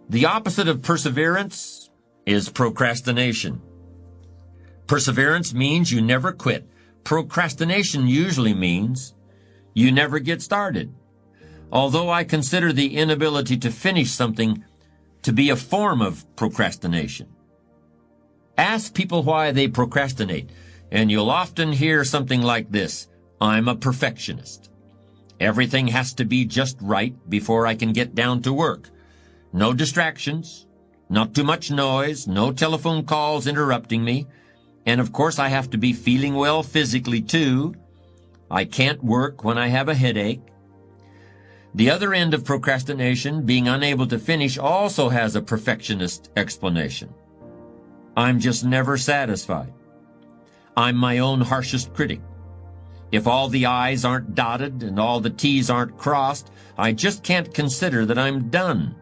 The opposite of perseverance is procrastination. Perseverance means you never quit. Procrastination usually means you never get started. Although I consider the inability to finish something to be a form of procrastination. Ask people why they procrastinate, and you'll often hear something like this: I'm a perfectionist. Everything has to be just right before I can get down to work. No distractions, not too much noise, no telephone calls interrupting me, and of course I have to be feeling well physically too. I can't work when I have a headache. The other end of procrastination, being unable to finish, also has a perfectionist explanation. I'm just never satisfied. I'm my own harshest critic. If all the I's aren't dotted and all the T's aren't crossed, I just can't consider that I'm done.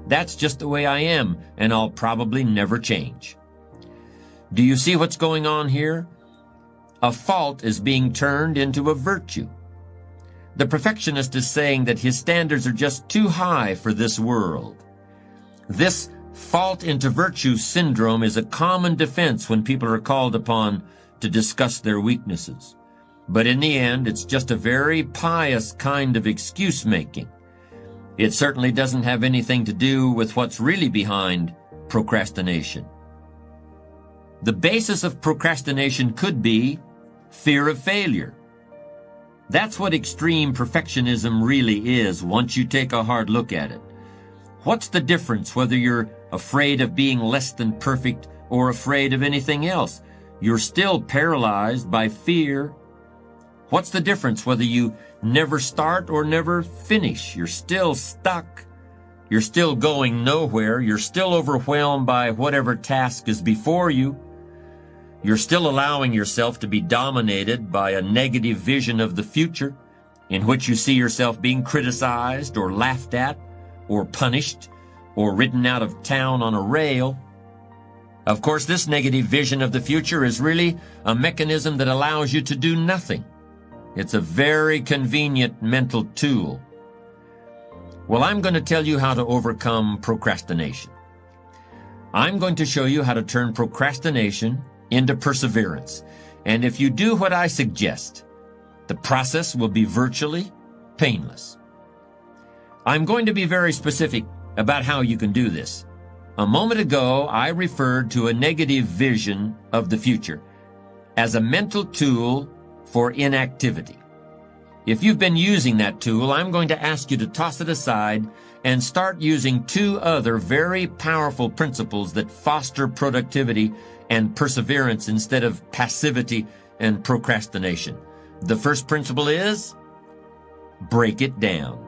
That's just the way I am, and I'll probably never change. Do you see what's going on here? A fault is being turned into a virtue. The perfectionist is saying that his standards are just too high for this world. This fault into virtue syndrome is a common defense when people are called upon to discuss their weaknesses. But in the end, it's just a very pious kind of excuse-making. It certainly doesn't have anything to do with what's really behind procrastination. The basis of procrastination could be fear of failure. That's what extreme perfectionism really is once you take a hard look at it. What's the difference whether you're afraid of being less than perfect or afraid of anything else? You're still paralyzed by fear. What's the difference whether you never start or never finish? You're still stuck. You're still going nowhere. You're still overwhelmed by whatever task is before you. You're still allowing yourself to be dominated by a negative vision of the future in which you see yourself being criticized or laughed at or punished or ridden out of town on a rail. Of course, this negative vision of the future is really a mechanism that allows you to do nothing. It's a very convenient mental tool. Well, I'm going to tell you how to overcome procrastination. I'm going to show you how to turn procrastination into perseverance. And if you do what I suggest, the process will be virtually painless. I'm going to be very specific about how you can do this. A moment ago, I referred to a negative vision of the future as a mental tool for inactivity. If you've been using that tool, I'm going to ask you to toss it aside and start using two other very powerful principles that foster productivity and perseverance instead of passivity and procrastination. The first principle is break it down.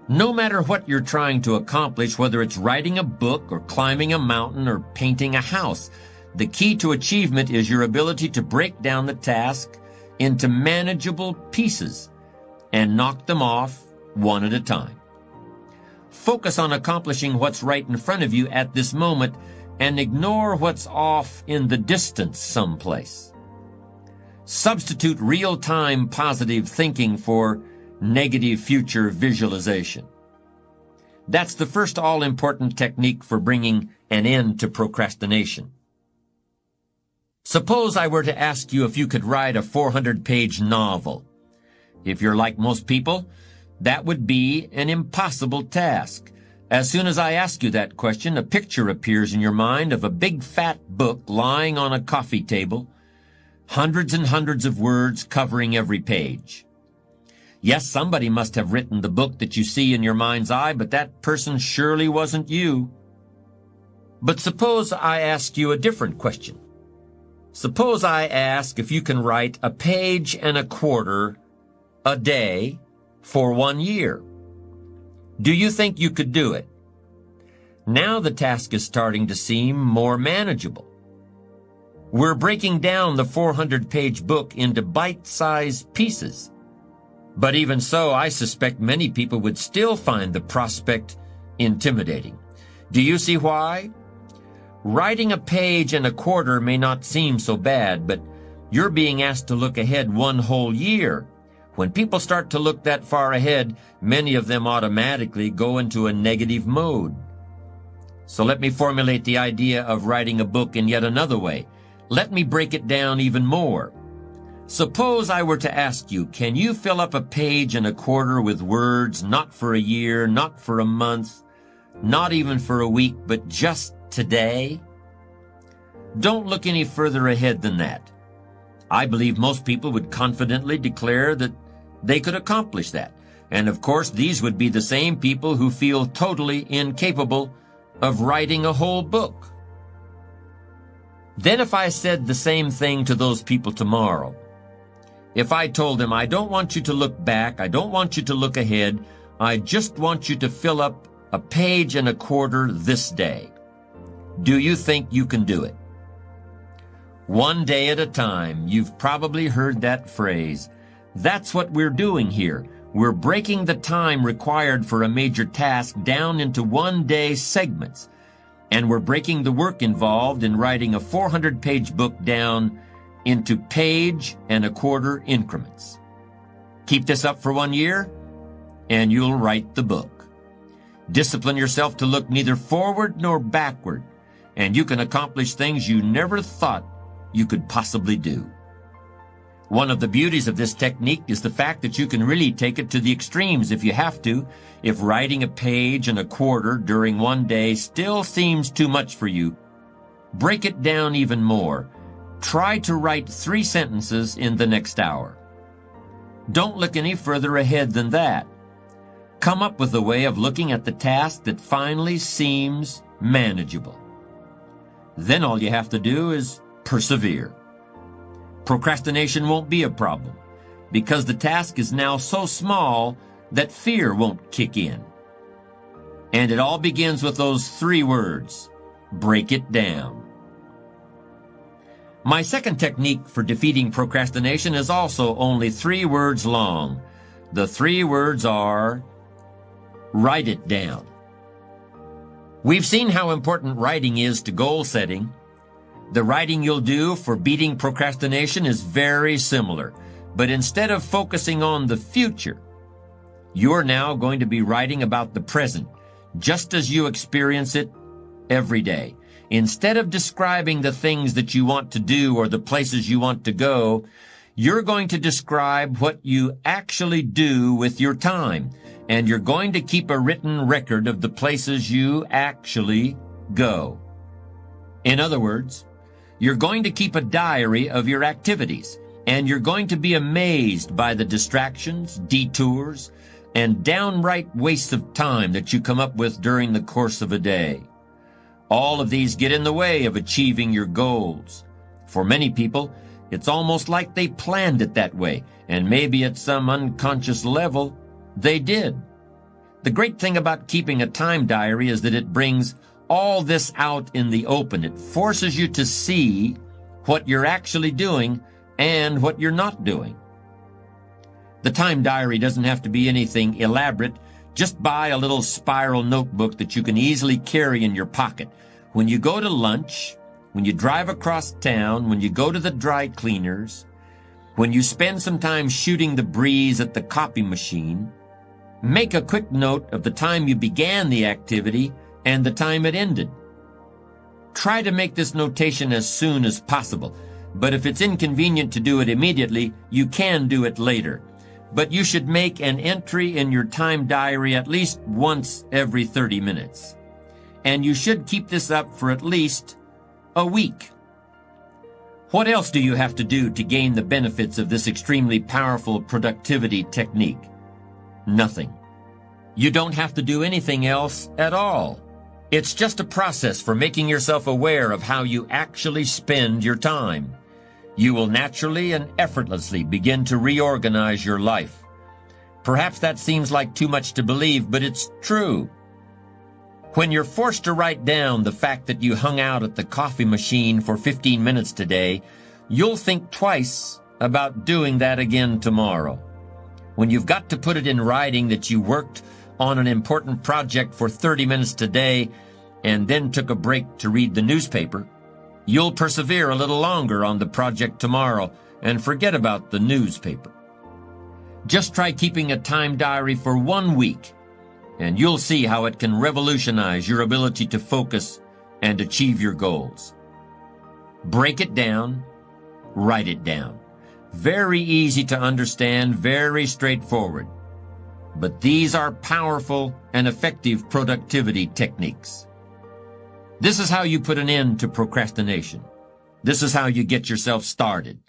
No matter what you're trying to accomplish, whether it's writing a book or climbing a mountain or painting a house, the key to achievement is your ability to break down the task into manageable pieces and knock them off one at a time. Focus on accomplishing what's right in front of you at this moment and ignore what's off in the distance someplace. Substitute real-time positive thinking for negative future visualization. That's the first all-important technique for bringing an end to procrastination. Suppose I were to ask you if you could write a 400-page novel. If you're like most people, that would be an impossible task. As soon as I ask you that question, a picture appears in your mind of a big fat book lying on a coffee table, hundreds and hundreds of words covering every page. Yes, somebody must have written the book that you see in your mind's eye, but that person surely wasn't you. But suppose I ask you a different question. Suppose I ask if you can write a page and a quarter a day for 1 year. Do you think you could do it? Now the task is starting to seem more manageable. We're breaking down the 400-page book into bite-sized pieces. But even so, I suspect many people would still find the prospect intimidating. Do you see why? Writing a page and a quarter may not seem so bad, but you're being asked to look ahead 1 whole year. When people start to look that far ahead, many of them automatically go into a negative mode. So let me formulate the idea of writing a book in yet another way. Let me break it down even more. Suppose I were to ask you, can you fill up a page and a quarter with words not for a year, not for a month, not even for a week, but just today? Don't look any further ahead than that. I believe most people would confidently declare that they could accomplish that. And of course, these would be the same people who feel totally incapable of writing a whole book. Then if I said the same thing to those people tomorrow, if I told them, I don't want you to look back, I don't want you to look ahead, I just want you to fill up a page and a quarter this day, do you think you can do it? One day at a time. You've probably heard that phrase. That's what we're doing here. We're breaking the time required for a major task down into one-day segments, and we're breaking the work involved in writing a 400-page book down into page and a quarter increments. Keep this up for 1 year, and you'll write the book. Discipline yourself to look neither forward nor backward, and you can accomplish things you never thought you could possibly do. One of the beauties of this technique is the fact that you can really take it to the extremes if you have to. If writing a page and a quarter during one day still seems too much for you, break it down even more. Try to write 3 sentences in the next hour. Don't look any further ahead than that. Come up with a way of looking at the task that finally seems manageable. Then all you have to do is persevere. Procrastination won't be a problem because the task is now so small that fear won't kick in. And it all begins with those 3 words, break it down. My second technique for defeating procrastination is also only 3 words long. The 3 words are, write it down. We've seen how important writing is to goal setting. The writing you'll do for beating procrastination is very similar, but instead of focusing on the future, you're now going to be writing about the present, just as you experience it every day. Instead of describing the things that you want to do or the places you want to go, you're going to describe what you actually do with your time, and you're going to keep a written record of the places you actually go. In other words, you're going to keep a diary of your activities, and you're going to be amazed by the distractions, detours, and downright wastes of time that you come up with during the course of a day. All of these get in the way of achieving your goals. For many people, it's almost like they planned it that way, and maybe at some unconscious level, they did. The great thing about keeping a time diary is that it brings all this out in the open. It forces you to see what you're actually doing and what you're not doing. The time diary doesn't have to be anything elaborate. Just buy a little spiral notebook that you can easily carry in your pocket. When you go to lunch, when you drive across town, when you go to the dry cleaners, when you spend some time shooting the breeze at the copy machine, make a quick note of the time you began the activity and the time it ended. Try to make this notation as soon as possible, but if it's inconvenient to do it immediately, you can do it later. But you should make an entry in your time diary at least once every 30 minutes. And you should keep this up for at least a week. What else do you have to do to gain the benefits of this extremely powerful productivity technique? Nothing. You don't have to do anything else at all. It's just a process for making yourself aware of how you actually spend your time. You will naturally and effortlessly begin to reorganize your life. Perhaps that seems like too much to believe, but it's true. When you're forced to write down the fact that you hung out at the coffee machine for 15 minutes today, you'll think twice about doing that again tomorrow. When you've got to put it in writing that you worked on an important project for 30 minutes today and then took a break to read the newspaper, you'll persevere a little longer on the project tomorrow and forget about the newspaper. Just try keeping a time diary for 1 week, and you'll see how it can revolutionize your ability to focus and achieve your goals. Break it down, write it down. Very easy to understand, very straightforward. But these are powerful and effective productivity techniques. This is how you put an end to procrastination. This is how you get yourself started.